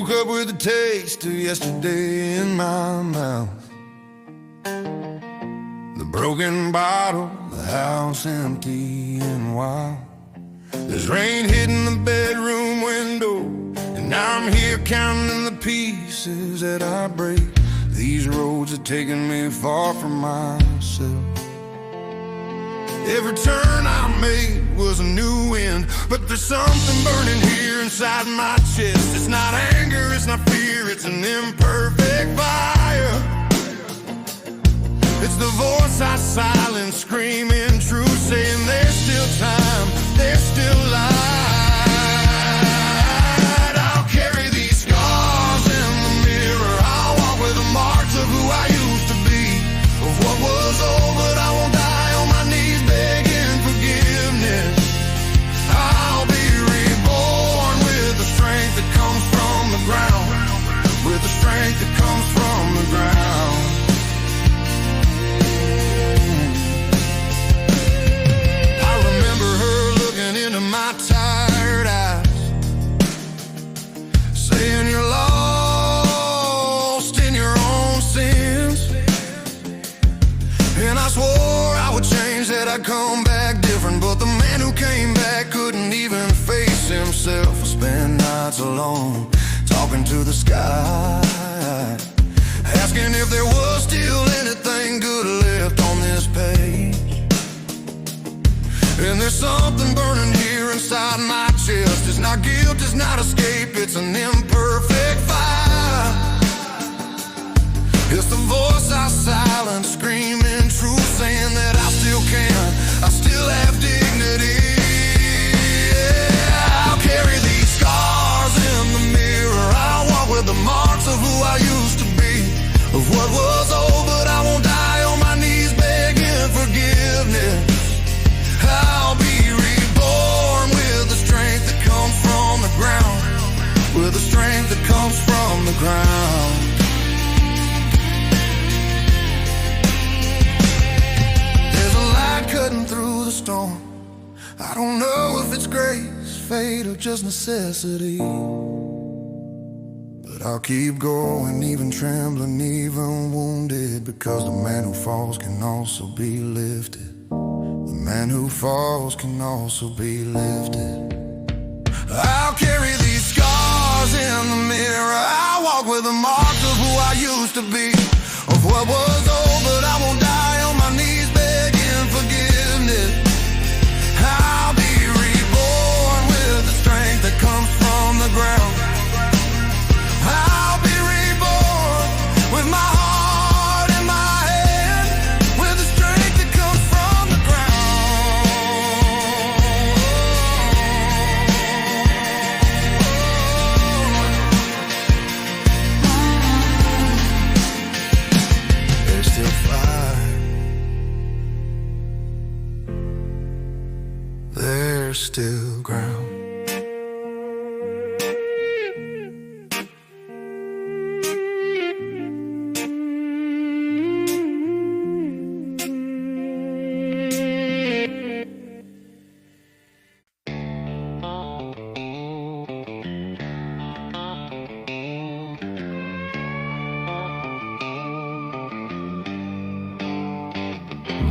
woke up with the taste of yesterday in my mouth. The broken bottle, the house empty and wild. There's rain hitting the bedroom window, and now I'm here counting the pieces that I break. These roads are taking me far from myself. Every turn I made was a new end, but there's something burning here inside my chest. It's not anger, it's not fear, it's an imperfect fire. It's the voice I silence, screaming truth, saying there's still time, there's still light. I'll carry these scars in the mirror. I'll walk with the marks of who I used to be, of what was old, but I won't die on my knees begging forgiveness. I'll be reborn with the strength that comes from the ground, with the strength that comes from the ground. My tired eyes, saying you're lost in your own sins. And I swore I would change, that I'd come back different, but the man who came back couldn't even face himself. I spent nights alone, talking to the sky, asking if there was still anything good left on this page. And there's something burning here inside my chest. It's not guilt, it's not escape, it's an imperfect fire. It's the voice I silence, screaming truth, saying that I still can, I still have dignity. Yeah, I'll carry these scars in the mirror. I'll walk with the marks of who I used to be, of what was old, but I won't die on my knees begging forgiveness. I'll be reborn with the strength that comes from the ground, with the strength that comes from the ground. There's a light cutting through the storm. I don't know if it's grace, fate, or just necessity, but I'll keep going, even trembling, even wounded, because the man who falls can also be lifted. The man who falls can also be lifted. I'll carry these scars in the mirror. I'll walk with the marks of who I used to be, of what was old, but I won't die on my knees begging forgiveness. I'll be reborn with the strength that comes from the ground. I'll be reborn with my heart in my hand, with the strength that comes from the ground. There's still fire. There's still ground.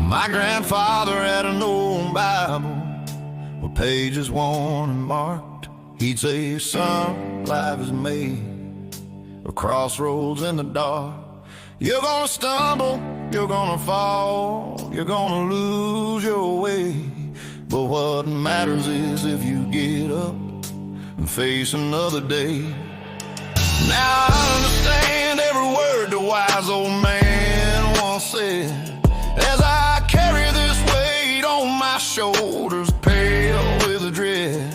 My grandfather had an old Bible with pages worn and marked. He'd say, son, life is made of crossroads in the dark. You're gonna stumble, you're gonna fall, you're gonna lose your way, but what matters is if you get up and face another day. Now I understand every word the wise old man once said, as I carry this weight on my shoulders, pale with a dread.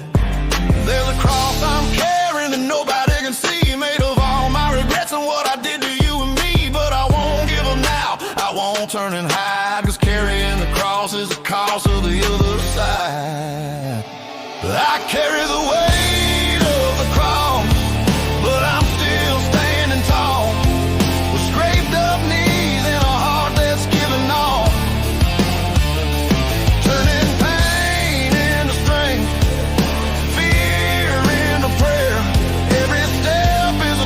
There's a cross I'm carrying that nobody can see, made of all my regrets and what I did to you and me. But I won't give up now, I won't turn and hide, 'cause carrying the cross is the cost of the other side. I carry the weight of the cross, but I'm still standing tall, with scraped up knees and a heart that's giving all. Turning pain into strength, fear into prayer. Every step is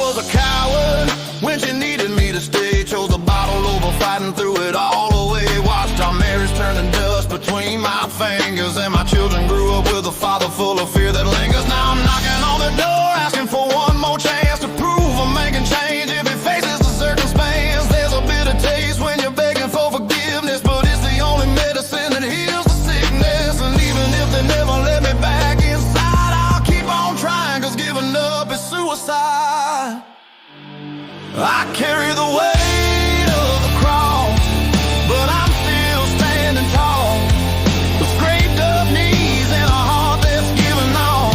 was a coward when she needed me to stay. Chose the bottle over fighting, threw it all away. Watched our marriage turn to dust between my fingers, and my children grew up with a father full of fear that lingers. Now I'm knocking on the door, asking for one more chance to prove I'm making change. If it faces the circumstance, there's a bitter taste when you're begging for forgiveness, but it's the only medicine that heals the sickness. And even if they never let me back inside, I'll keep on trying, cause giving up is suicide. I carry the weight of the cross, but I'm still standing tall, with scraped up knees and a heart that's given all,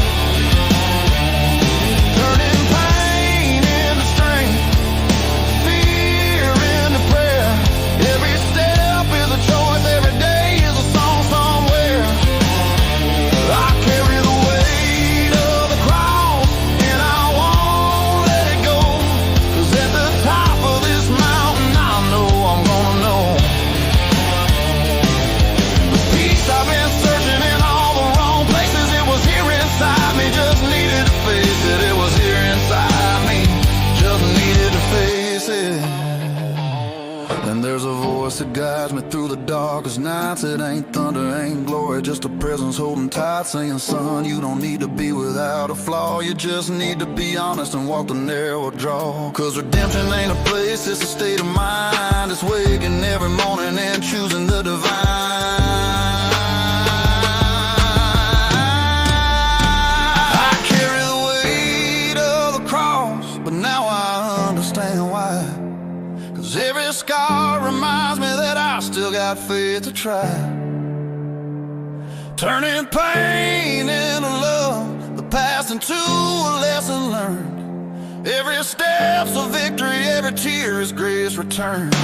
turning pain into strength, fear into prayer. Every step is a choice, every day is a song somewhere. I carry the weight of the cross, and I won't let it go, cause at the top of this mountain I know I'm gonna know the peace I've been searching in all the wrong places. It was here inside me, just needed to face it. It was here inside me, just needed to face it. And there's a voice that guides me through the darkest nights. It ain't thunder, ain't glory, just a presence holding tight, saying, son, you don't need to be without a flaw. You just need to be honest and walk the narrow draw. Cause redemption ain't a place, it's a state of mind. It's waking every morning and choosing the divine. I carry the weight of the cross, but now I understand why. Cause every scar reminds me that I still got faith to try, turning pain into love, the past into a lesson learned. Every step's a victory, every tear is grace returned. I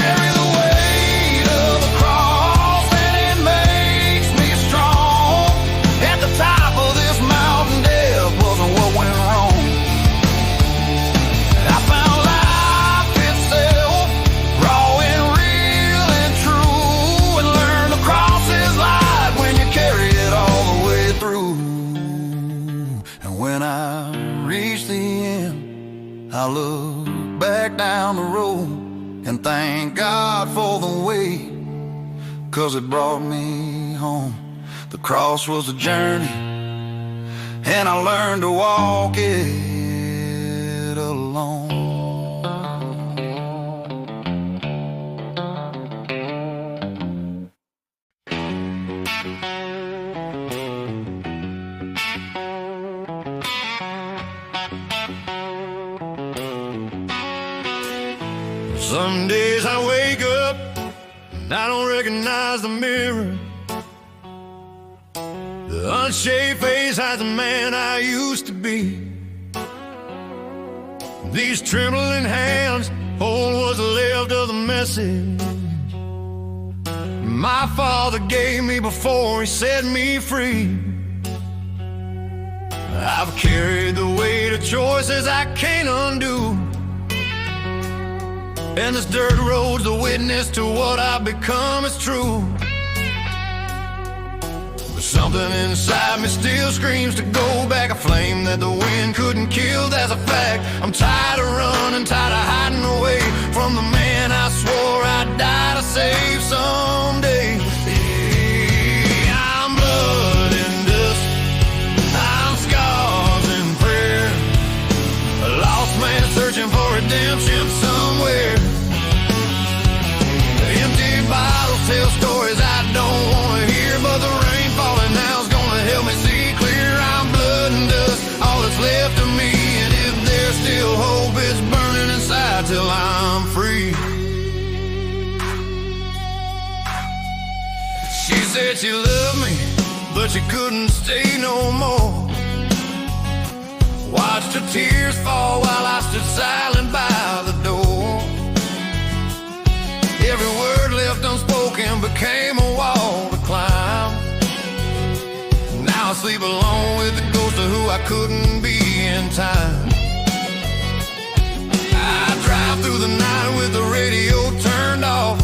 carry the weight of the cross, and it makes me strong. At the top of this mountain, death wasn't what went wrong. I found life itself, raw and real and true, and learned the cross is light when you carry it all the way through. And when I reach the end, I look back down the road and thank God for the way, cause it brought me home. The cross was a journey, and I learned to walk it alone. Some days I wake up and I don't recognize the mirror. The unshaved face hides the man I used to be. These trembling hands hold what's left of the message my father gave me before he set me free. I've carried the weight of choices I can't undo, and this dirt road's the witness to what I've become is true. But something inside me still screams to go back, a flame that the wind couldn't kill, that's a fact. I'm tired of running, tired of hiding away from the man I swore I'd die to save someday. Yeah, I'm blood and dust, I'm scars and prayer, a lost man searching for redemption somewhere. Empty bottles tell stories I don't want to hear, but the rain falling now's gonna help me see clear. I'm blood and dust, all that's left of me, and if there's still hope, it's burning inside till I'm free. She said she loved me, but she couldn't stay no more. Watched her tears fall while I stood silent by the door. Every word left unspoken became a wall to climb. Now I sleep alone with the ghost of who I couldn't be in time. I drive through the night with the radio turned off,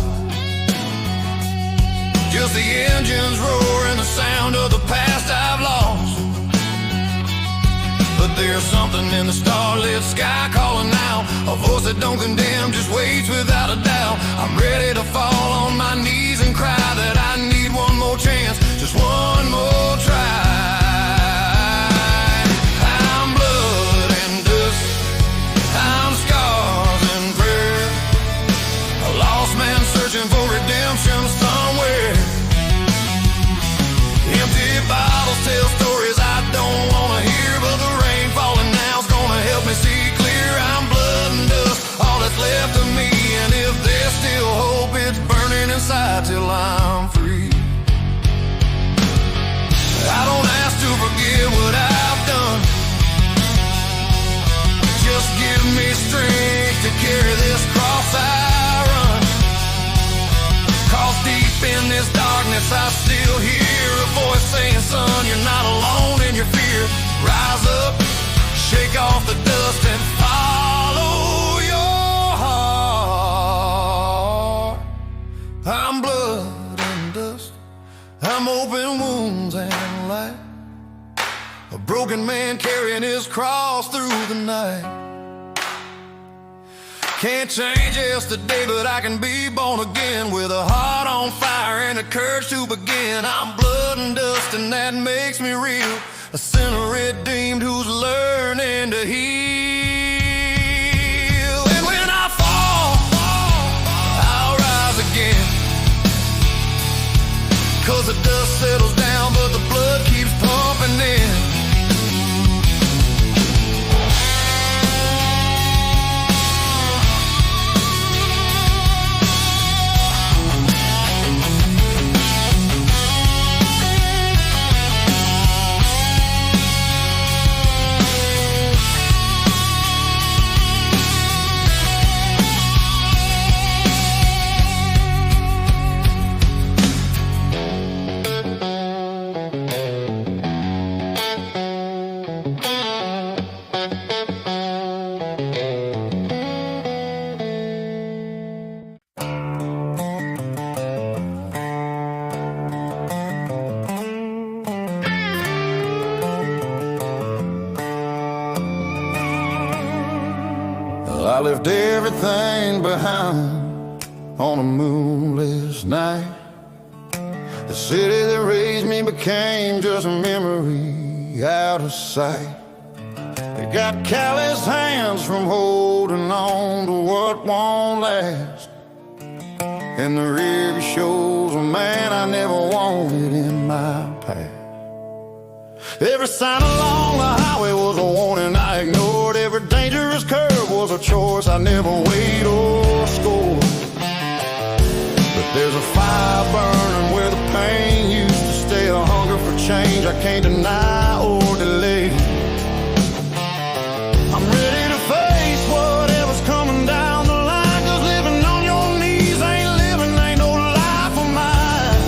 just the engines roar and the sound of the past I've lost. But There's something in the starlit sky calling out, a voice that don't condemn, just waits without a doubt. I'm ready to fall on my knees and cry that I need one more chance, just one more try. I'm blood and dust, I'm scars and prayer, a lost man searching for redemption somewhere. Empty bottles tell stories I don't wanna hear, but the rain falling now's gonna help me see clear. I'm blood and dust, all that's left of me, and if there's still hope, it's burning inside till I'm free. I don't ask to forget what I've done, just give me strength to carry this cross I run. Cause deep in this darkness I still hear a voice saying, son, you're not alone in your fear. Rise up, shake off the dust and follow your heart. I'm blood and dust, I'm open wounds and light, a broken man carrying his cross through the night. Can't change yesterday, but I can be born again with a heart on fire and the courage to begin. I'm blood and dust and that makes me real, a sinner redeemed who's learning to heal. And when I fall, I'll rise again, cause the dust settles down but the blood keeps pumping in. I left everything behind on a moonless night. The city that raised me became just a memory out of sight. They got callous hands from holding on to what won't last, and the rear shows a man I never wanted in my path. Every sign along the highway was a warning I ignored. Every dangerous curve was a choice I never weighed or scored. But there's a fire burning where the pain used to stay, a hunger for change I can't deny or delay. I'm ready to face whatever's coming down the line, cause living on your knees ain't living, ain't no life of mine.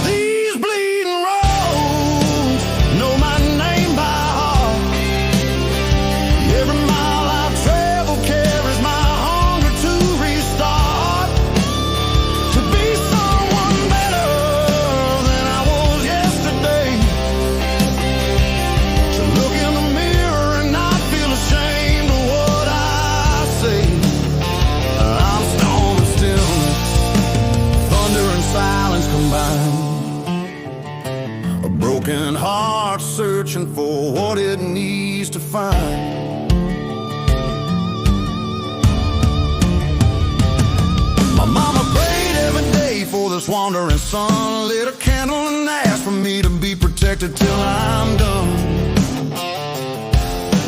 These bleeding roads know my name by heart. Every mile I've traveled carries my hunger to restart, to be someone better than I was yesterday, to look in the mirror and not feel ashamed of what I say. I'm storm and stillness, thunder and silence combined, a broken heart searching for what it needs to find. My mama prayed every day for this wandering son, lit a candle and asked for me to be protected till I'm done.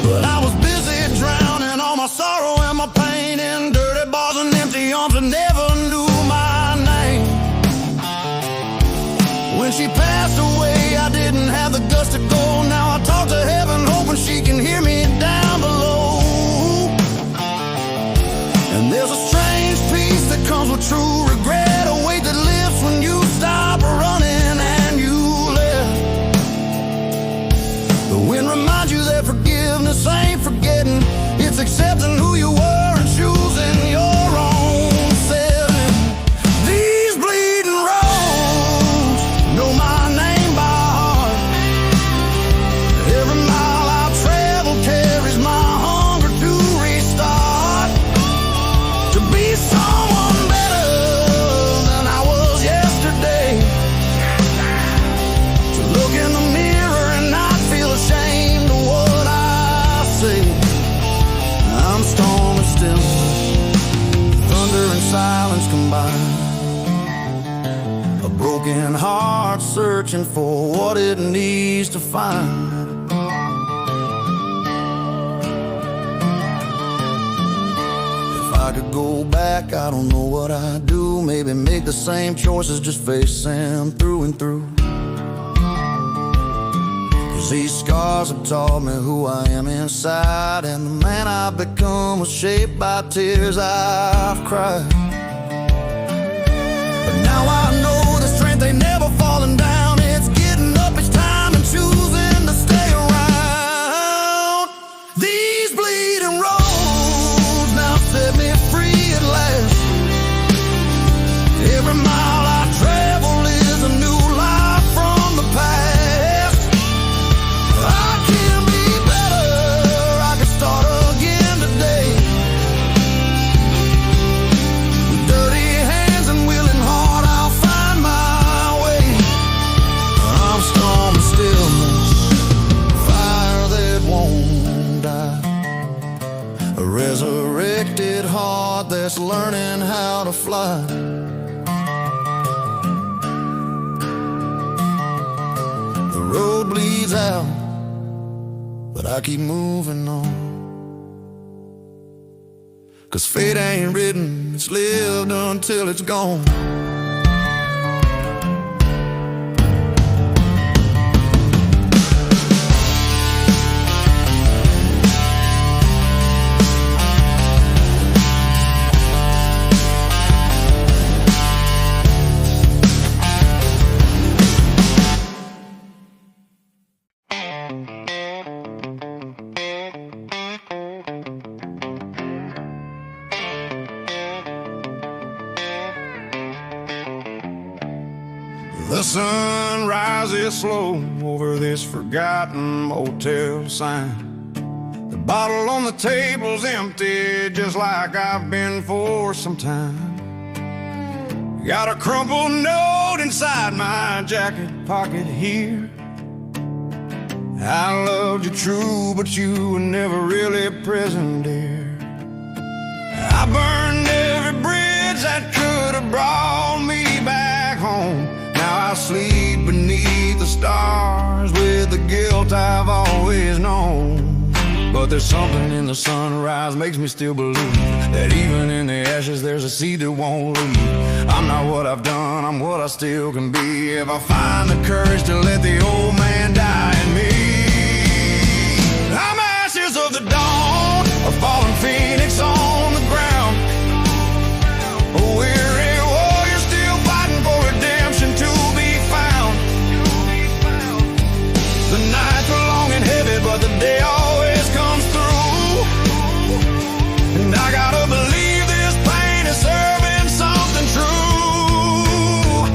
But I was busy drowning all my sorrow and my pain in dirty bars and empty arms that never knew my name. When she passed away, I didn't have the guts to go. Now I talk to heaven, hoping she can hear me down below. And there's a strange peace that comes with true regret, a weight that lifts when you stop running and you left. The wind reminds you that forgiveness ain't forgetting, it's accepting who you were and choosing your own selling. These bleeding roads know my name by heart. Every mile I've traveled searching for what it needs to find. If I could go back, I don't know what I'd do. Maybe make the same choices, just face them through and through. These scars have taught me who I am inside, and the man I've become was shaped by tears I've cried. But now I know the strength ain't never falling down. It's getting up each time and choosing to stay around. These bleeding roads now set me free at last. Every mile I travel is a new life from the past. Resurrected heart that's learning how to fly. The road bleeds out, but I keep moving on. 'Cause fate ain't written, it's lived until it's gone. The sun rises slow over this forgotten motel sign. The bottle on the table's empty, just like I've been for some time. Got a crumpled note inside my jacket pocket here. I loved you true, but you were never really present, dear. I burned every bridge that could have brought me back home. Now I sleep beneath the stars with the guilt I've always known. But there's something in the sunrise makes me still believe that even in the ashes there's a seed that won't leave. I'm not what I've done, I'm what I still can be, if I find the courage to let the old man die in me. I'm ashes of the dawn, a fallen phoenix on the ground. A weary warrior still fighting for redemption to be found. The nights are long and heavy, but the day always comes through. And I gotta believe this pain is serving something true.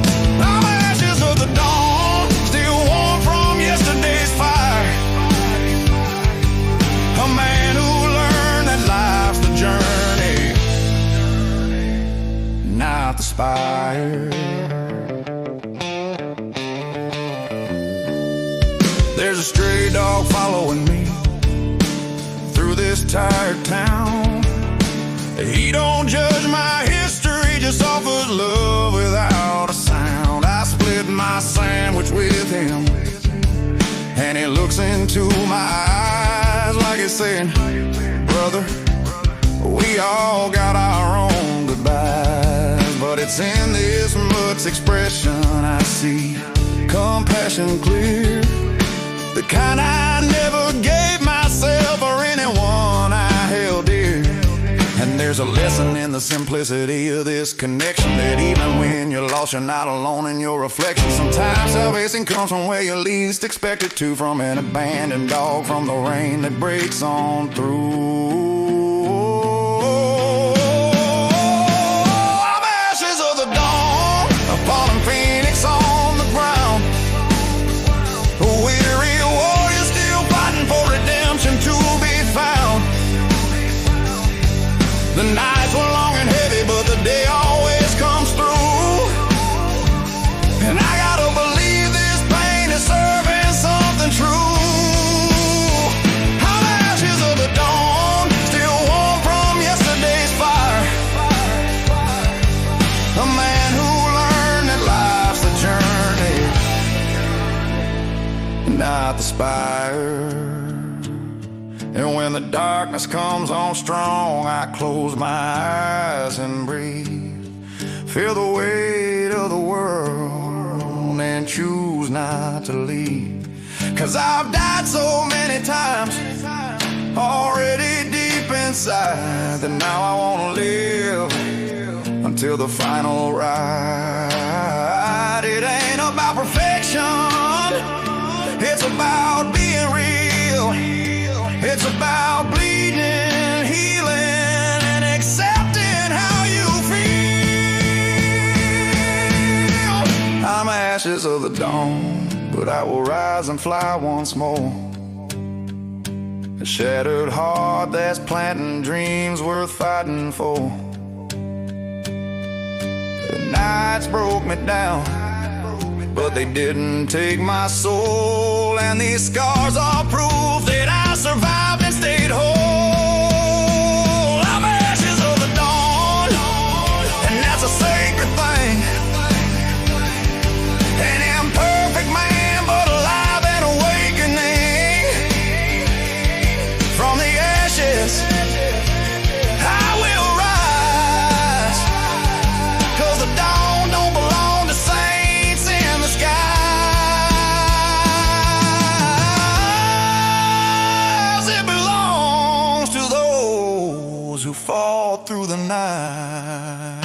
I'm ashes of the dawn, still warm from yesterday's fire. A man who learned that life's the journey, not the spire. There's a stray dog following me through this tired town. He don't judge my history, just offers love without a sound. I split my sandwich with him, and he looks into my eyes like he's saying, brother, we all got our own goodbyes. But it's in this much expression I see compassion clear, the kind I never gave myself or anyone I held dear. And there's a lesson in the simplicity of this connection, that even when you're lost, you're not alone in your reflection. Sometimes salvation comes from where you least expect it to, from an abandoned dog, from the rain that breaks on through. I'm ashes of the dawn, a fallen phoenix on the ground. A weary warrior still fighting for redemption to be found. The nights were long and heavy, but the day always comes through. And I gotta believe this pain is serving something true. I'm ashes of the dawn, still warm from yesterday's fire. A man who learned that life's the journey, And when the darkness comes on strong, I close my eyes and breathe. Feel the weight of the world and choose not to leave. 'Cause I've died so many times, already deep inside, that now I wanna live until the final ride. It ain't about perfection, it's about being real. It's about bleeding, healing, and accepting how you feel. I'm ashes of the dawn, but I will rise and fly once more. A shattered heart that's planting dreams worth fighting for. The nights broke me down, but they didn't take my soul. And these scars are proof that I survived and stayed whole. I'm ashes of the dawn, and that's a sacred thing. An imperfect man, but alive and awakening. From the ashes I will rise, 'cause the dawn don't belong to saints in the skies. It belongs to those who fought through the night.